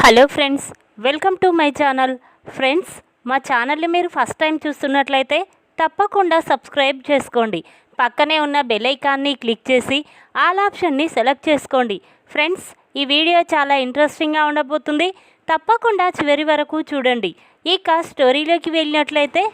Hello friends, welcome to my channel. Friends, మా ఛానల్ని మీరు ఫస్ట్ టైం చూస్తున్నట్లయితే తప్పకుండా సబ్స్క్రైబ్ చేసుకోండి. పక్కనే ఉన్న బెల్ ఐకాన్ని క్లిక్ చేసి ఆల్ ఆప్షన్ని సెలెక్ట్ చేసుకోండి. ఫ్రెండ్స్, ఈ వీడియో చాలా ఇంట్రెస్టింగ్గా ఉండబోతుంది. తప్పకుండా చివరి వరకు చూడండి. ఇక స్టోరీలోకి వెళ్ళినట్లయితే,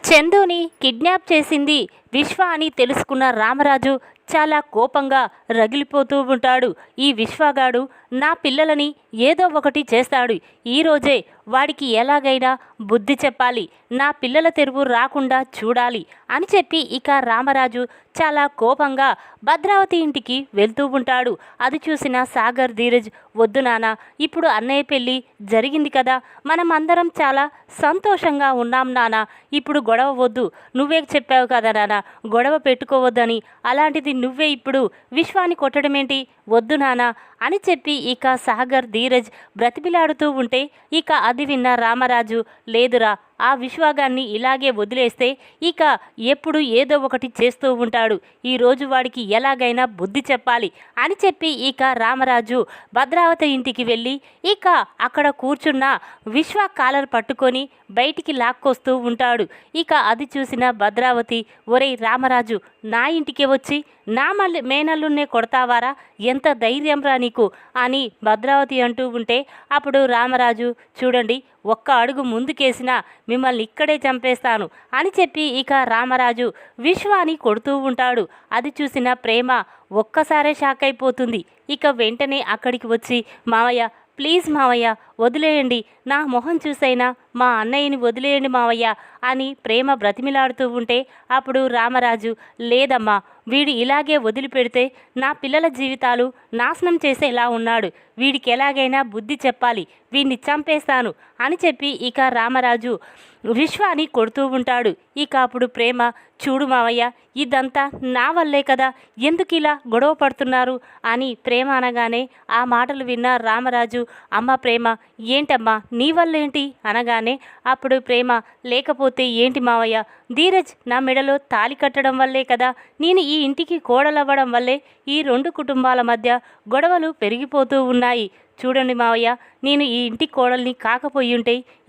చందుని కిడ్నాప్ చేసింది విశ్వ అని తెలుసుకున్న రామరాజు చాలా కోపంగా రగిలిపోతూ ఉంటాడు. ఈ విశ్వగాడు నా పిల్లలని ఏదో ఒకటి చేస్తాడు. ఈరోజే వాడికి ఎలాగైనా బుద్ధి చెప్పాలి, నా పిల్లల తెరువు రాకుండా చూడాలి అని చెప్పి ఇక రామరాజు చాలా కోపంగా భద్రావతి ఇంటికి వెళ్తూ ఉంటాడు. అది చూసిన సాగర్, ధీరజ్, వద్దు నాన్న, ఇప్పుడు అన్నయ్య పెళ్ళి జరిగింది కదా, మనం అందరం చాలా సంతోషంగా ఉన్నాం నాన్న, ఇప్పుడు గొడవ వద్దు, నువ్వే చెప్పావు కదా నాన్న గొడవ పెట్టుకోవద్దని, అలాంటిది నువ్వే ఇప్పుడు విశ్వాన్ని కొట్టడమేంటి, వద్దు నాన్న అని చెప్పి ఇక సాగర్, ధీరజ్ బ్రతిమిలాడుతూ ఉంటే ఇక అది విన్న రామరాజు, లేదురా, ఆ విశ్వాగాన్ని ఇలాగే వదిలేస్తే ఇక ఎప్పుడు ఏదో ఒకటి చేస్తూ ఉంటాడు, ఈరోజు వాడికి ఎలాగైనా బుద్ధి చెప్పాలి అని చెప్పి ఇక రామరాజు భద్రావతి ఇంటికి వెళ్ళి ఇక అక్కడ కూర్చున్న విశ్వ కాలర్ పట్టుకొని బయటికి లాక్కొస్తూ ఉంటాడు. ఇక అది చూసిన భద్రావతి, ఒరేయ్ రామరాజు, నా ఇంటికి వచ్చి నా మేనల్లున్నే కొడతావారా, ఎంత ధైర్యంరా నీకు అని భద్రావతి అంటూ ఉంటే అప్పుడు రామరాజు, చూడండి, ఒక్క అడుగు ముందుకేసినా మిమ్మల్ని ఇక్కడే చంపేస్తాను అని చెప్పి ఇక రామరాజు విశ్వాని కొడుతూ ఉంటాడు. అది చూసిన ప్రేమ ఒక్కసారే షాక్ అయిపోతుంది. ఇక వెంటనే అక్కడికి వచ్చి, మావయ్య ప్లీజ్ మావయ్య వదిలేయండి, నా మొహం చూసైనా మా అన్నయ్యని వదిలేయండి మావయ్య అని ప్రేమ బ్రతిమిలాడుతూ ఉంటే అప్పుడు రామరాజు, లేదమ్మా, వీడు ఇలాగే వదిలిపెడితే నా పిల్లల జీవితాలు నాశనం చేసేలా ఉన్నాడు, వీడికి ఎలాగైనా బుద్ధి చెప్పాలి, వీడిని చంపేస్తాను అని చెప్పి ఇక రామరాజు విశ్వాని కొడుతూ ఉంటాడు. ఇక అప్పుడు ప్రేమ, చూడు మావయ్య, ఇదంతా నా వల్లే కదా, ఎందుకు ఇలా గొడవ పడుతున్నారు అని ప్రేమ అనగానే ఆ మాటలు విన్న రామరాజు, అమ్మ ప్రేమ, ఏంటమ్మా నీ వల్లేంటి అనగానే అప్పుడు ప్రేమ, లేకపోతే ఏంటి మావయ్య, ధీరజ్ నా మెడలో తాళి కట్టడం వల్లే కదా, నేను ఈ ఇంటికి కోడలవ్వడం వల్లే ఈ రెండు కుటుంబాల మధ్య గొడవలు పెరిగిపోతూ ఉన్నాయి. చూడండి మావయ్య, నేను ఈ ఇంటి కోడల్ని కాకపోయి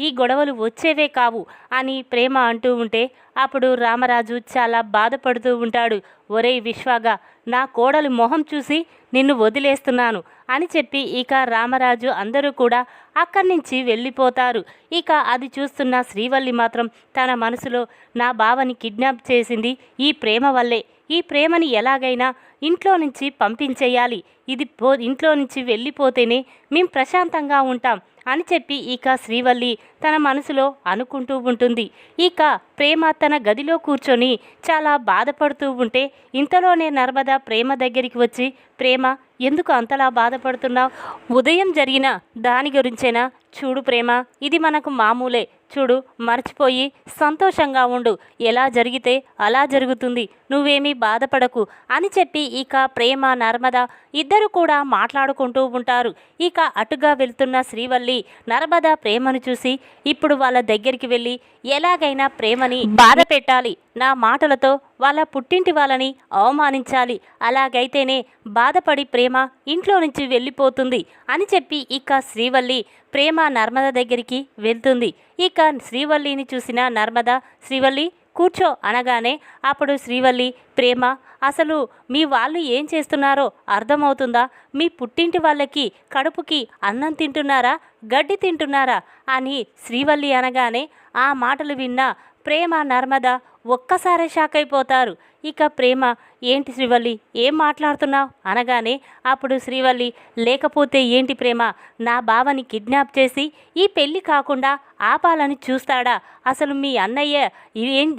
ఈ గొడవలు వచ్చేవే కావు అని ప్రేమ అంటూ ఉంటే అప్పుడు రామరాజు చాలా బాధపడుతూ ఉంటాడు. ఒరేయ్ విశ్వాగా, నా కోడలి మొహం చూసి నిన్ను వదిలేస్తున్నాను అని చెప్పి ఇక రామరాజు అందరూ కూడా అక్కడి నుంచి వెళ్ళిపోతారు. ఇక అది చూస్తున్న శ్రీవల్లి మాత్రం తన మనసులో, నా బావని కిడ్నాప్ చేసింది ఈ ప్రేమ వల్లే, ఈ ప్రేమని ఎలాగైనా ఇంట్లో నుంచి పంపించేయాలి, ఇది ఇంట్లో నుంచి వెళ్ళిపోతేనే మేం ప్రశాంతంగా ఉంటాం అని చెప్పి ఇక శ్రీవల్లి తన మనసులో అనుకుంటూ ఉంటుంది. ఇక ప్రేమ తన గదిలో కూర్చొని చాలా బాధపడుతూ ఉంటే ఇంతలోనే నర్మద ప్రేమ దగ్గరికి వచ్చి, ప్రేమ ఎందుకు అంతలా బాధపడుతున్నావు, ఉదయం జరిగిన దాని గురించేనా, చూడు ప్రేమ, ఇది మనకు మామూలే, చూడు మర్చిపోయి సంతోషంగా ఉండు, ఎలా జరిగితే అలా జరుగుతుంది, నువ్వేమీ బాధపడకు అని చెప్పి ఇక ప్రేమ, నర్మద ఇద్దరు కూడా మాట్లాడుకుంటూ ఉంటారు. ఇక అటుగా వెళ్తున్న శ్రీవల్లి నర్మద ప్రేమను చూసి ఇప్పుడు వాళ్ళ దగ్గరికి వెళ్ళి ఎలాగైనా ప్రేమని బాధ పెట్టాలి, నా మాటలతో వాళ్ళ పుట్టింటి వాళ్ళని అవమానించాలి, అలాగైతేనే బాధపడి ప్రేమ ఇంట్లో నుంచి వెళ్ళిపోతుంది అని చెప్పి ఇక శ్రీవల్లి ప్రేమ నర్మద దగ్గరికి వెళ్తుంది. ఇక శ్రీవల్లిని చూసిన నర్మద, శ్రీవల్లి కూర్చో అనగానే అప్పుడు శ్రీవల్లి, ప్రేమ అసలు మీ వాళ్ళు ఏం చేస్తున్నారో అర్థమవుతుందా, మీ పుట్టింటి వాళ్ళకి కడుపుకి అన్నం తింటున్నారా, గడ్డి తింటున్నారా అని శ్రీవల్లి అనగానే ఆ మాటలు విన్న ప్రేమ, నర్మద ఒక్కసారే షాక్ అయిపోతారు. ఇక ప్రేమ, ఏంటి శ్రీవల్లి ఏం మాట్లాడుతున్నావు అనగానే అప్పుడు శ్రీవల్లి, లేకపోతే ఏంటి ప్రేమ, నా బావని కిడ్నాప్ చేసి ఈ పెళ్ళి కాకుండా ఆపాలని చూస్తాడా, అసలు మీ అన్నయ్య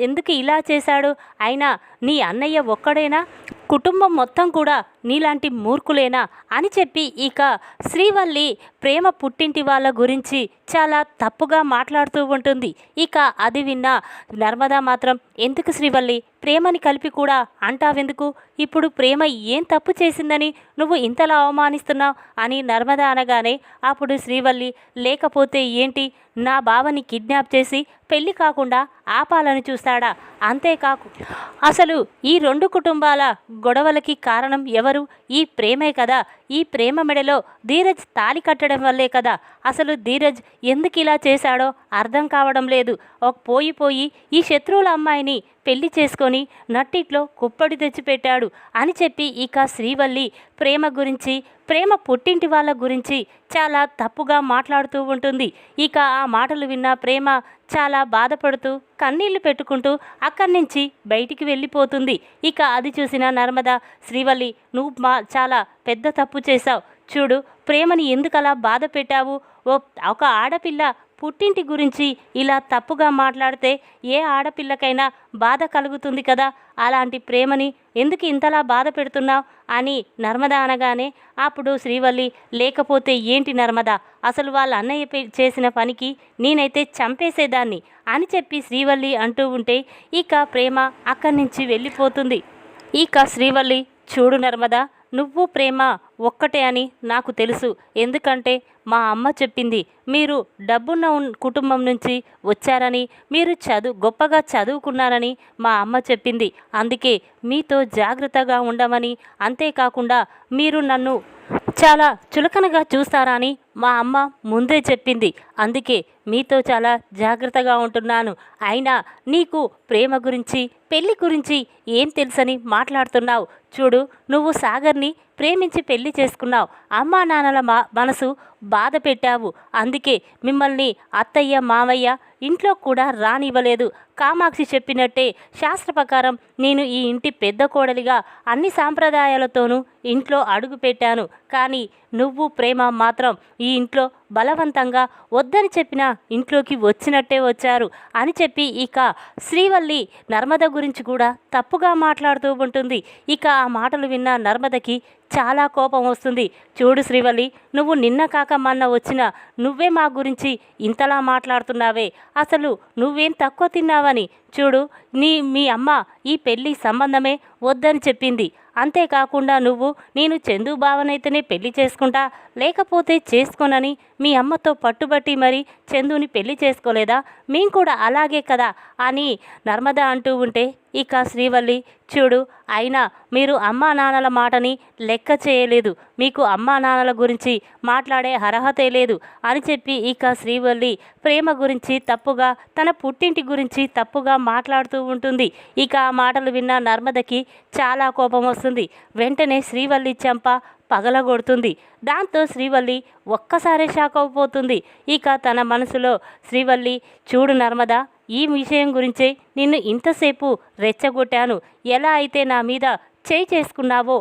ఎందుకు ఇలా చేశాడు, అయినా నీ అన్నయ్య ఒక్కడేనా, కుటుంబం మొత్తం కూడా నీలాంటి మూర్ఖులేనా అని చెప్పి ఇక శ్రీవల్లి ప్రేమ పుట్టింటి వాళ్ళ గురించి చాలా తప్పుగా మాట్లాడుతూ ఉంటుంది. ఇక అది విన్న నర్మద మాత్రం, ఎందుకు శ్రీవల్లి ప్రేమని కలిపి కూడా అంటావెందుకు? ఇప్పుడు ప్రేమ ఏం తప్పు చేసిందని నువ్వు ఇంతలా అవమానిస్తున్నావు అని నర్మద అనగానే అప్పుడు శ్రీవల్లి, లేకపోతే ఏంటి, నా బావని కిడ్నాప్ చేసి పెళ్లి కాకుండా ఆపాలని చూస్తాడా? అంతేకాకు అసలు ఈ రెండు కుటుంబాల గొడవలకి కారణం ఎవరు? ఈ ప్రేమే కదా. ఈ ప్రేమ మెడలో ధీరజ్ తాళి కట్టడం వల్లే కదా. అసలు ధీరజ్ ఎందుకు ఇలా చేశాడో అర్థం కావడం లేదు. పోయి ఈ శత్రువుల అమ్మాయిని పెళ్లి చేసుకొని నట్టిట్లో కుప్పడి తెచ్చిపెట్టాడు అని చెప్పి ఇక శ్రీవల్లి ప్రేమ గురించి, ప్రేమ పుట్టింటి వాళ్ళ గురించి చాలా తప్పుగా మాట్లాడుతూ ఉంటుంది. ఇక ఆ మాటలు విన్న ప్రేమ చాలా బాధపడుతూ కన్నీళ్లు పెట్టుకుంటూ అక్కడి నుంచి బయటికి వెళ్ళిపోతుంది. ఇక అది చూసిన నర్మద, శ్రీవల్లి, నువ్వు చాలా పెద్ద తప్పు చేశావు. చూడు, ప్రేమని ఎందుకలా బాధ పెట్టావు? ఒక ఆడపిల్ల పుట్టింటి గురించి ఇలా తప్పుగా మాట్లాడితే ఏ ఆడపిల్లకైనా బాధ కలుగుతుంది కదా. అలాంటి ప్రేమని ఎందుకు ఇంతలా బాధ పెడుతున్నావు అని నర్మద అనగానే అప్పుడు శ్రీవల్లి, లేకపోతే ఏంటి నర్మద, అసలు వాళ్ళ అన్నయ్య చేసిన పనికి నేనైతే చంపేసేదాన్ని అని చెప్పి శ్రీవల్లి అంటూ ఉంటే ఇక ప్రేమ అక్కడి నుంచి వెళ్ళిపోతుంది. ఇక శ్రీవల్లి, చూడు నర్మద, నువ్వు ప్రేమ ఒక్కటే అని నాకు తెలుసు. ఎందుకంటే మా అమ్మ చెప్పింది, మీరు డబ్బున్న కుటుంబం నుంచి వచ్చారని, మీరు గొప్పగా చదువుకున్నారని మా అమ్మ చెప్పింది. అందుకే మీతో జాగ్రత్తగా ఉండమని, అంతేకాకుండా మీరు నన్ను చాలా చులకనగా చూస్తారని మా అమ్మ ముందే చెప్పింది. అందుకే మీతో చాలా జాగ్రత్తగా ఉంటున్నాను. అయినా నీకు ప్రేమ గురించి, పెళ్లి గురించి ఏం తెలుసని మాట్లాడుతున్నావు? చూడు, నువ్వు సాగర్ని ప్రేమించి పెళ్లి చేసుకున్నావు. అమ్మా నాన్నల మనసు బాధ పెట్టావు. అందుకే మిమ్మల్ని అత్తయ్య, మావయ్య ఇంట్లో కూడా రానివ్వలేదు. కామాక్షి చెప్పినట్టే శాస్త్ర ప్రకారం నేను ఈ ఇంటి పెద్ద కోడలిగా అన్ని సాంప్రదాయాలతోనూ ఇంట్లో అడుగు పెట్టాను. కానీ నువ్వు ప్రేమ మాత్రం ఈ ఇంట్లో బలవంతంగా వద్దని చెప్పిన ఇంట్లోకి వచ్చినట్టే వచ్చారు అని చెప్పి ఇక శ్రీవల్లి నర్మద గురించి కూడా తప్పుగా మాట్లాడుతూ ఉంటుంది. ఇక ఆ మాటలు విన్న నర్మదకి చాలా కోపం వస్తుంది. చూడు శ్రీవల్లి, నువ్వు నిన్న కాక మొన్న వచ్చిన నువ్వే మా గురించి ఇంతలా మాట్లాడుతున్నావే, అసలు నువ్వేం తక్కువ తిన్నావని. చూడు, మీ అమ్మ ఈ పెళ్లి సంబంధమే వద్దని చెప్పింది. అంతేకాకుండా నేను చందు బావనైతేనే పెళ్లి చేసుకుంటా, లేకపోతే చేసుకోనని మీ అమ్మతో పట్టుబట్టి మరి చందుని పెళ్లి చేసుకోలేదా? మేం కూడా అలాగే కదా అని నర్మద అంటూ ఉంటే ఇక శ్రీవల్లి, చూడు, అయినా మీరు అమ్మా నాన్నల మాటని లెక్క చేయలేదు. మీకు అమ్మా నాన్నల గురించి మాట్లాడే అర్హతే లేదు అని చెప్పి ఇక శ్రీవల్లి ప్రేమ గురించి తప్పుగా, తన పుట్టింటి గురించి తప్పుగా మాట్లాడుతూ ఉంటుంది. ఇక ఆ మాటలు విన్న నర్మదకి చాలా కోపం వస్తుంది. వెంటనే శ్రీవల్లి చెంప పగలగొడుతుంది. దాంతో శ్రీవల్లి ఒక్కసారి షాక్ అయిపోతుంది. ఇక తన మనసులో, శ్రీవల్లి, చూడు నర్మద, ఈ విషయం గురించే నిన్ను ఇంతసేపు రెచ్చగొట్టాను. ఎలా అయితే నా మీద చేయి చేసుకున్నావో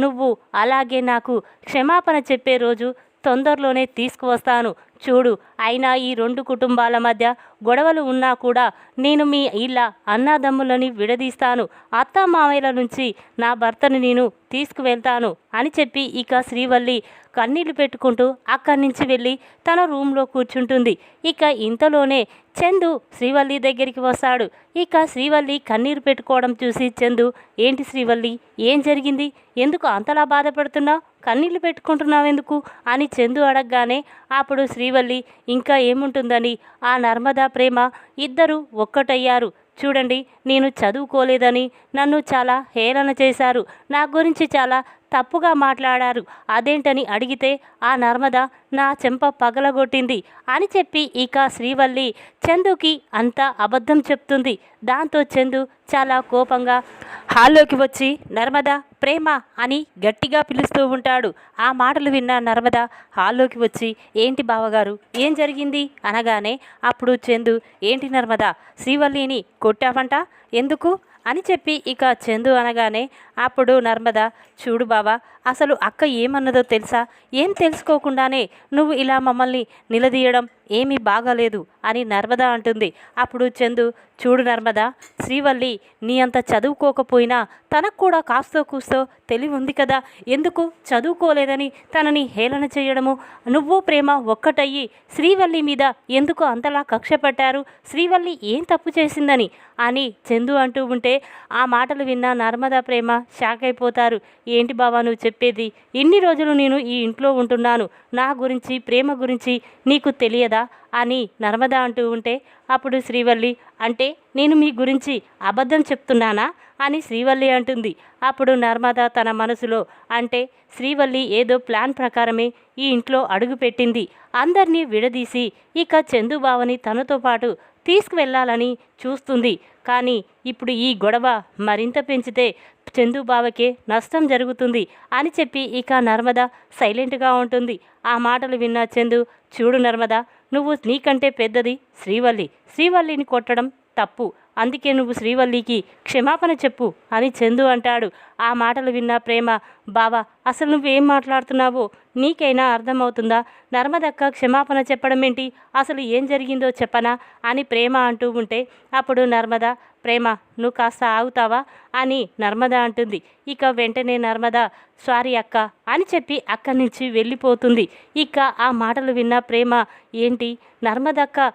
నువ్వు అలాగే నాకు క్షమాపణ చెప్పే రోజు తొందరలోనే తీసుకువస్తాను. చూడు, అయినా ఈ రెండు కుటుంబాల మధ్య గొడవలు ఉన్నా కూడా నేను మీ ఇలా అన్నాదమ్ములని విడదీస్తాను. అత్తామామయ్యల నుంచి నా భర్తను నేను తీసుకువెళ్తాను అని చెప్పి ఇక శ్రీవల్లి కన్నీళ్లు పెట్టుకుంటూ అక్కడి నుంచి వెళ్ళి తన రూమ్లో కూర్చుంటుంది. ఇక ఇంతలోనే చందు శ్రీవల్లి దగ్గరికి వస్తాడు. ఇక శ్రీవల్లి కన్నీరు పెట్టుకోవడం చూసి చందు, ఏంటి శ్రీవల్లి, ఏం జరిగింది? ఎందుకు అంతలా బాధపడుతున్నావు? కన్నీళ్లు పెట్టుకుంటున్నావు ఎందుకు అని చందు అడగగానే అప్పుడు శ్రీవల్లి, ఇంకా ఏముంటుందని, ఆ నర్మదా ప్రేమ ఇద్దరు ఒక్కటయ్యారు. చూడండి, నేను చదువుకోలేదని నన్ను చాలా హేళన చేశారు. నా గురించి చాలా తప్పుగా మాట్లాడారు. అదేంటని అడిగితే ఆ నర్మద నా చెంప పగలగొట్టింది అని చెప్పి ఇక శ్రీవల్లి చందుకి అంతా అబద్ధం చెప్తుంది. దాంతో చందు చాలా కోపంగా హాల్లోకి వచ్చి నర్మద, ప్రేమ అని గట్టిగా పిలుస్తూ ఉంటాడు. ఆ మాటలు విన్న నర్మద హాల్లోకి వచ్చి, ఏంటి బావగారు, ఏం జరిగింది అనగానే అప్పుడు చందు, ఏంటి నర్మద, శ్రీవల్లిని కొట్టావంట, ఎందుకు అని చెప్పి ఇక చందు అనగానే అప్పుడు నర్మద, చూడు బావా, అసలు అక్క ఏమన్నదో తెలుసా? ఏం తెలుసుకోకుండానే నువ్వు ఇలా మమ్మల్ని నిలదీయడం ఏమీ బాగాలేదు అని నర్మద అంటుంది. అప్పుడు చందు, చూడు నర్మద, శ్రీవల్లి నీ అంత చదువుకోకపోయినా తనకు కూడా కాస్తో కూస్తో తెలివి ఉంది కదా, ఎందుకు చదువుకోలేదని తనని హేళన చేయడము? నువ్వు ప్రేమ ఒక్కటయ్యి శ్రీవల్లి మీద ఎందుకు అంతలా కక్ష పట్టారు? శ్రీవల్లి ఏం తప్పు చేసిందని అని చందు అంటూ ఉంటే ఆ మాటలు విన్న నర్మద ప్రేమ షాక్ అయిపోతారు. ఏంటి బావా నువ్వు చెప్పేది? ఇన్ని రోజులు నేను ఈ ఇంట్లో ఉంటున్నాను, నా గురించి ప్రేమ గురించి నీకు తెలియదా అని నర్మద అంటూ ఉంటే అప్పుడు శ్రీవల్లి, అంటే నేను మీ గురించి అబద్ధం చెప్తున్నానా అని శ్రీవల్లి అంటుంది. అప్పుడు నర్మద తన మనసులో, అంటే శ్రీవల్లి ఏదో ప్లాన్ ప్రకారమే ఈ ఇంట్లో అడుగుపెట్టింది, అందరినీ విడదీసి ఇక చందుబావని తనతో పాటు తీసుకువెళ్ళాలని చూస్తుంది. కానీ ఇప్పుడు ఈ గొడవ మరింత పెంచితే చందుబావకే నష్టం జరుగుతుంది అని చెప్పి ఇక నర్మద సైలెంట్గా ఉంటుంది. ఆ మాటలు విన్న చందు, చూడు నర్మద, నువ్వు నీకంటే పెద్దది శ్రీవల్లి, శ్రీవల్లిని కొట్టడం తప్పు, అందుకే నువ్వు శ్రీవల్లికి క్షమాపణ చెప్పు అని చందు అంటాడు. ఆ మాటలు విన్న ప్రేమ, బావా అసలు నువ్వేం మాట్లాడుతున్నావో నీకైనా అర్థమవుతుందా? నర్మదక్క క్షమాపణ చెప్పడం ఏంటి? అసలు ఏం జరిగిందో చెప్పనా అని ప్రేమ అంటూ ఉంటే అప్పుడు నర్మద, ప్రేమ నువ్వు కాస్త ఆగుతావా అని నర్మద అంటుంది. ఇక వెంటనే నర్మద, సారీ అక్క అని చెప్పి అక్కడి నుంచి వెళ్ళిపోతుంది. ఇక ఆ మాటలు విన్న ప్రేమ, ఏంటి నర్మదక్క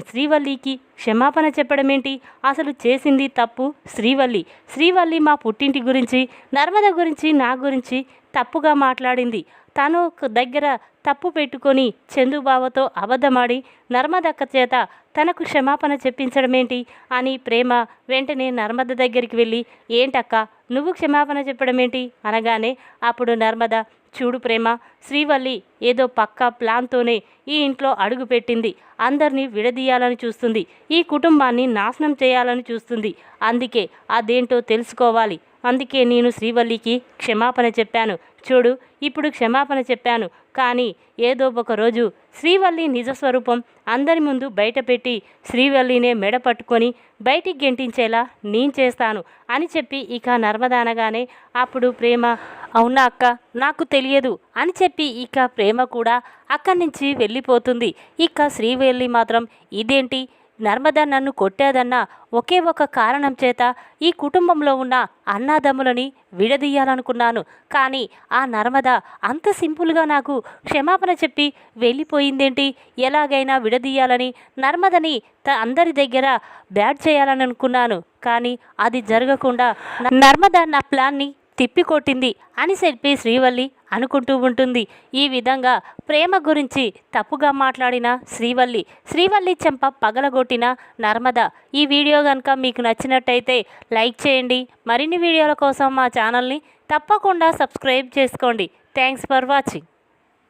శ్రీవల్లికి క్షమాపణ చెప్పడం ఏంటి? అసలు చేసింది తప్పు శ్రీవల్లి. శ్రీవల్లి మా పుట్టింటి గురించి, నర్మద గురించి, నా గురించి తప్పుగా మాట్లాడింది. తను దగ్గర తప్పు పెట్టుకొని చందుబావతో అబద్ధమాడి నర్మదక్క చేత తనకు క్షమాపణ చెప్పించడమేంటి అని ప్రేమ వెంటనే నర్మద దగ్గరికి వెళ్ళి, ఏంటక్క నువ్వు క్షమాపణ చెప్పడమేంటి అనగానే అప్పుడు నర్మద, చూడు ప్రేమ, శ్రీవల్లి ఏదో పక్కా ప్లాన్తోనే ఈ ఇంట్లో అడుగుపెట్టింది, అందరినీ విడదీయాలని చూస్తుంది, ఈ కుటుంబాన్ని నాశనం చేయాలని చూస్తుంది, అందుకే అదేంటో తెలుసుకోవాలి, అందుకే నేను శ్రీవల్లికి క్షమాపణ చెప్పాను. చూడు ఇప్పుడు క్షమాపణ చెప్పాను, కానీ ఏదో ఒక రోజు శ్రీవల్లి నిజస్వరూపం అందరి ముందు బయటపెట్టి శ్రీవల్లినే మెడ పట్టుకొని బయటికి గెంటించేలా నేను చేస్తాను అని చెప్పి ఇక నర్మద అనగానే అప్పుడు ప్రేమ, అవునా అక్క, నాకు తెలియదు అని చెప్పి ఇక ప్రేమ కూడా అక్కడి నుంచి వెళ్ళిపోతుంది. ఇక శ్రీవల్లి మాత్రం, ఇదేంటి నర్మద నన్ను కొట్టేదన్న ఒకే ఒక కారణం చేత ఈ కుటుంబంలో ఉన్న అన్నాదమ్ములని విడదీయాలనుకున్నాను, కానీ ఆ నర్మద అంత సింపుల్గా నాకు క్షమాపణ చెప్పి వెళ్ళిపోయిందేంటి? ఎలాగైనా విడదీయాలని నర్మదని అందరి దగ్గర బ్యాడ్ చేయాలని అనుకున్నాను, కానీ అది జరగకుండా నర్మద నా ప్లాన్ని తిప్పికొట్టింది అని చెప్పి శ్రీవల్లి అనుకుంటూ ఉంటుంది. ఈ విధంగా ప్రేమ గురించి తప్పుగా మాట్లాడిన శ్రీవల్లి చెంప పగలగొట్టిన నర్మద. ఈ వీడియో కనుక మీకు నచ్చినట్టయితే లైక్ చేయండి. మరిన్ని వీడియోల కోసం మా ఛానల్ని తప్పకుండా సబ్స్క్రైబ్ చేసుకోండి. Thanks for watching.